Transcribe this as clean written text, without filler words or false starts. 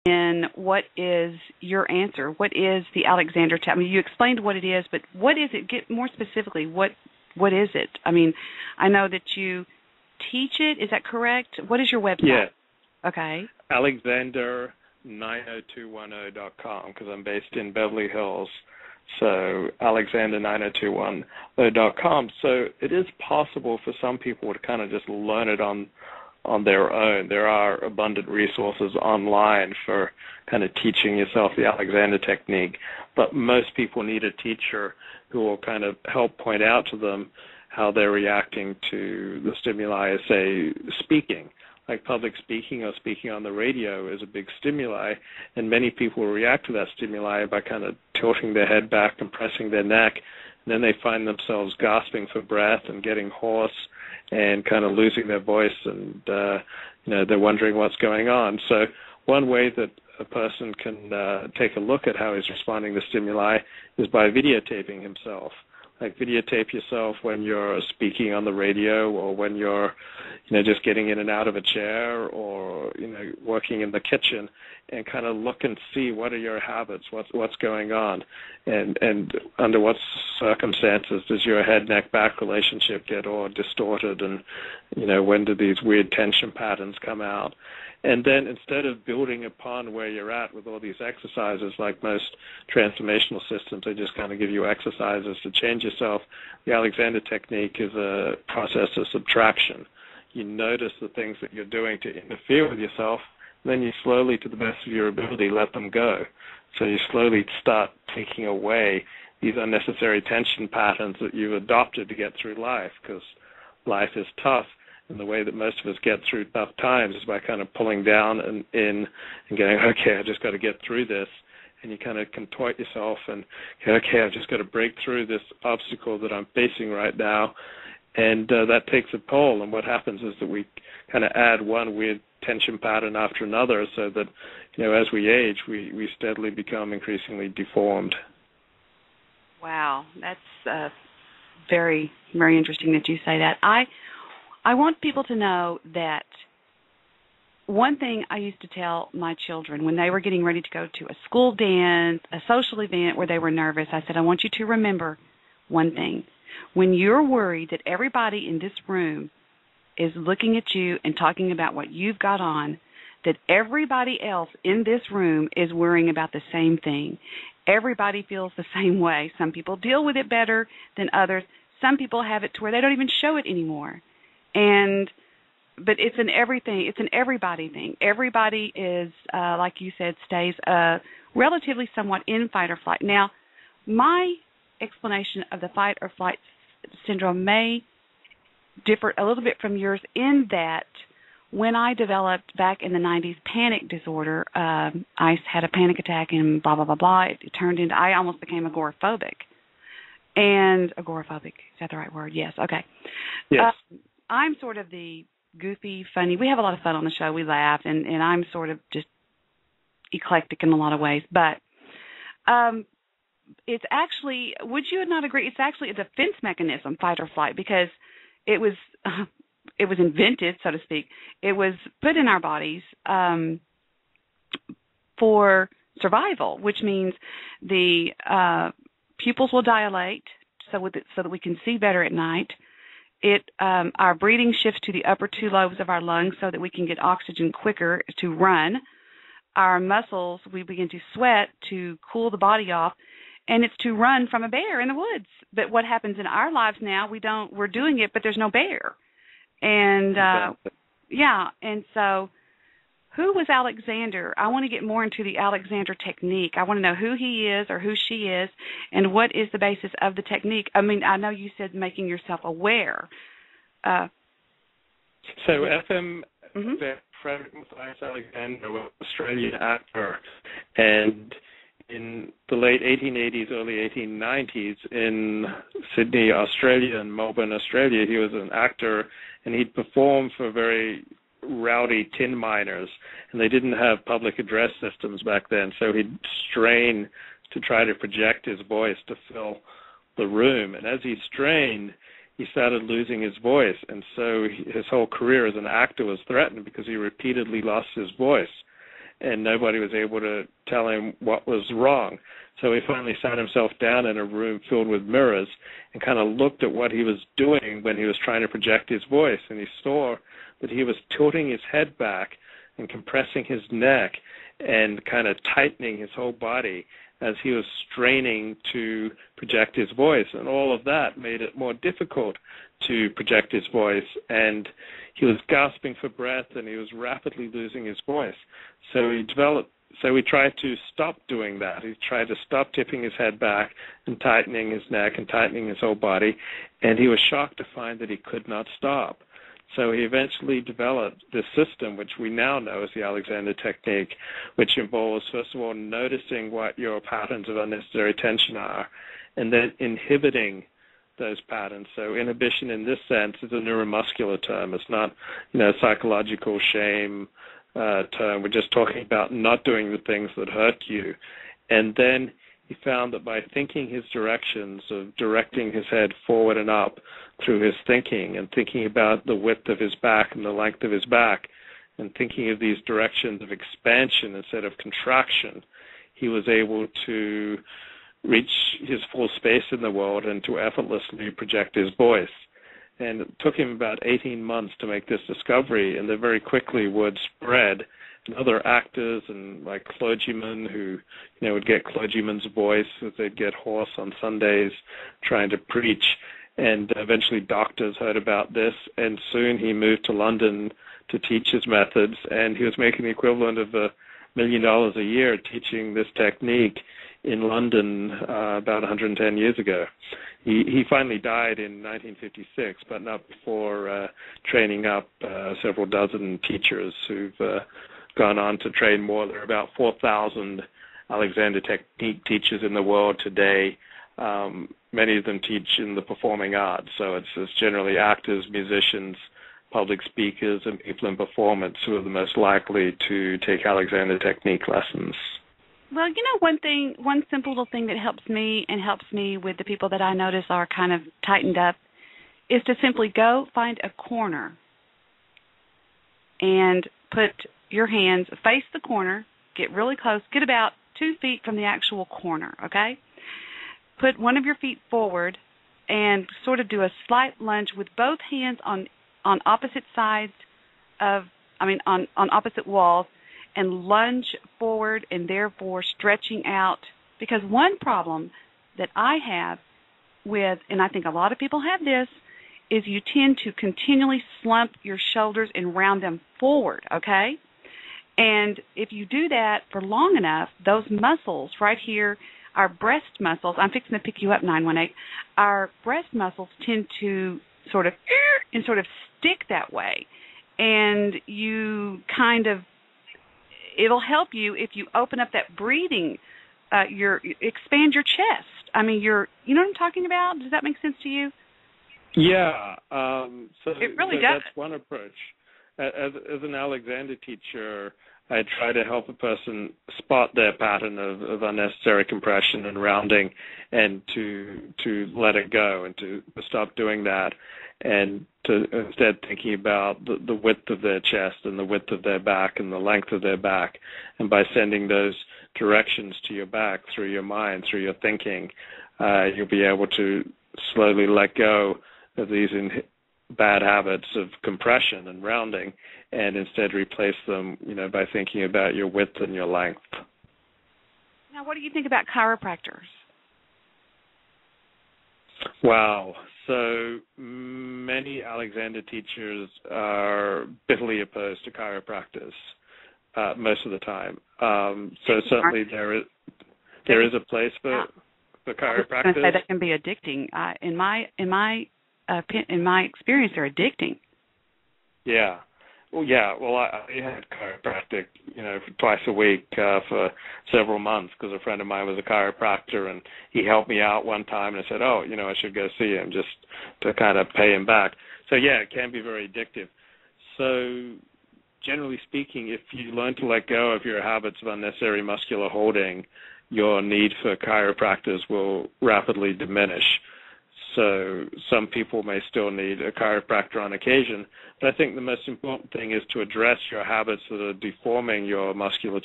And what is your answer? What is the Alexander technique? I mean, you explained what it is, but what is it? Get more specifically. What is it? I mean, I know that you teach it. Is that correct? What is your website? Yeah. Okay. Alexander90210.com, because I'm based in Beverly Hills. So Alexander90210.com. So it is possible for some people to kind of just learn it on their own. There are abundant resources online for kind of teaching yourself the Alexander technique, but most people need a teacher who will kind of help point out to them how they're reacting to the stimuli, say, speaking. Like public speaking or speaking on the radio is a big stimuli, and many people react to that stimuli by kind of tilting their head back and pressing their neck, and then they find themselves gasping for breath and getting hoarse and kind of losing their voice, and they're wondering what's going on. So one way that a person can take a look at how he's responding to stimuli is by videotaping himself. Like videotape yourself when you're speaking on the radio, or when you're, just getting in and out of a chair, or, working in the kitchen, and kind of look and see what are your habits, what's going on, and under what circumstances does your head-neck back relationship get all distorted, and, when do these weird tension patterns come out. And then instead of building upon where you're at with all these exercises, like most transformational systems, they just kind of give you exercises to change yourself. The Alexander technique is a process of subtraction. You notice the things that you're doing to interfere with yourself, and then you slowly, to the best of your ability, let them go. So you slowly start taking away these unnecessary tension patterns that you've adopted to get through life, because life is tough. And the way that most of us get through tough times is by kind of pulling down and in and going, okay, I just got to get through this. And you kind of contort yourself and, okay, I've just got to break through this obstacle that I'm facing right now. And that takes a toll. And what happens is that we kind of add one weird tension pattern after another, so that, as we age, we steadily become increasingly deformed. Wow, that's very, very interesting that you say that. I want people to know that one thing I used to tell my children when they were getting ready to go to a school dance, a social event where they were nervous, I said, I want you to remember one thing. When you're worried that everybody in this room is looking at you and talking about what you've got on, that everybody else in this room is worrying about the same thing. Everybody feels the same way. Some people deal with it better than others. Some people have it to where they don't even show it anymore. But it's an everything. It's an everybody thing. Everybody is, like you said, stays relatively somewhat in fight or flight. Now, my explanation of the fight or flight syndrome may differ a little bit from yours in that when I developed back in the 90s panic disorder, I had a panic attack and blah, blah, blah, blah. It turned into, I almost became agoraphobic. And agoraphobic, is that the right word? Yes, okay. Yes. I'm sort of the goofy, funny. We have a lot of fun on the show. We laugh, and I'm sort of just eclectic in a lot of ways. But it's actually, would you not agree, it's actually a defense mechanism, fight or flight, because it was invented, so to speak. It was put in our bodies for survival, which means the pupils will dilate so that we can see better at night. Our breathing shifts to the upper two lobes of our lungs so that we can get oxygen quicker to run. Our muscles, we begin to sweat to cool the body off, and it's to run from a bear in the woods. But what happens in our lives now, we're doing it, but there's no bear. And, and so who was Alexander? I want to get more into the Alexander technique. I want to know who he is or who she is and what is the basis of the technique. I mean, I know you said making yourself aware. So FM, Frederick Matthias Alexander was an Australian actor, and in the late 1880s, early 1890s, in Sydney, Australia, and Melbourne, Australia, he was an actor, and he'd perform for very rowdy tin miners, and they didn't have public address systems back then, so he'd strain to try to project his voice to fill the room, and as he strained, he started losing his voice, and so his whole career as an actor was threatened because he repeatedly lost his voice. and nobody was able to tell him what was wrong. So he finally sat himself down in a room filled with mirrors and kind of looked at what he was doing when he was trying to project his voice, and he saw that he was tilting his head back and compressing his neck and kind of tightening his whole body as he was straining to project his voice. And all of that made it more difficult to project his voice. And he was gasping for breath, and he was rapidly losing his voice. So he tried to stop doing that. He tried to stop tipping his head back and tightening his neck and tightening his whole body. And he was shocked to find that he could not stop. So he eventually developed this system, which we now know as the Alexander technique, which involves, first of all, noticing what your patterns of unnecessary tension are, and then inhibiting those patterns. So inhibition in this sense is a neuromuscular term. It's not, psychological shame term. We're just talking about not doing the things that hurt you. And then he found that by thinking his directions of directing his head forward and up through his thinking and thinking about the width of his back and the length of his back and thinking of these directions of expansion instead of contraction, he was able to reach his full space in the world and to effortlessly project his voice. And it took him about 18 months to make this discovery, and then very quickly word spread. And other actors and like clergymen who, would get clergyman's voice as they'd get hoarse on Sundays trying to preach. And eventually doctors heard about this, and soon he moved to London to teach his methods, and he was making the equivalent of $1 million a year teaching this technique in London about 110 years ago. He finally died in 1956, but not before training up several dozen teachers who've gone on to train more. There are about 4,000 Alexander technique teachers in the world today. Many of them teach in the performing arts, so it's generally actors, musicians, public speakers, and people in performance who are the most likely to take Alexander technique lessons. Well, one simple little thing that helps me with the people that I notice are kind of tightened up is to simply go find a corner and put your hands, face the corner, get really close, get about 2 feet from the actual corner, okay? Put one of your feet forward and sort of do a slight lunge with both hands on opposite sides on opposite walls, and lunge forward and therefore stretching out. Because one problem that I have with, and I think a lot of people have this, is you tend to continually slump your shoulders and round them forward, okay? And if you do that for long enough, those muscles right here, our breast muscles, I'm fixing to pick you up, 918, our breast muscles tend to sort of stick that way. And you kind of, it'll help you if you open up that breathing, expand your chest. I mean, you know what I'm talking about? Does that make sense to you? Yeah. It really does. That's one approach. As an Alexander teacher, I try to help a person spot their pattern of unnecessary compression and rounding, and to let it go and to stop doing that, and to instead thinking about the width of their chest and the width of their back and the length of their back. And by sending those directions to your back through your mind, through your thinking, you'll be able to slowly let go of these bad habits of compression and rounding, and instead replace them, by thinking about your width and your length. Now, what do you think about chiropractors? Wow. So many Alexander teachers are bitterly opposed to chiropractors most of the time. So certainly there is a place for chiropractors. I was going to say that can be addicting. In my experience, they're addicting. Yeah. Well, I had chiropractic, twice a week for several months because a friend of mine was a chiropractor, and he helped me out one time, and I said, I should go see him just to kind of pay him back. So, yeah, it can be very addictive. So, generally speaking, if you learn to let go of your habits of unnecessary muscular holding, your need for chiropractors will rapidly diminish. So some people may still need a chiropractor on occasion. But I think the most important thing is to address your habits that are deforming your musculature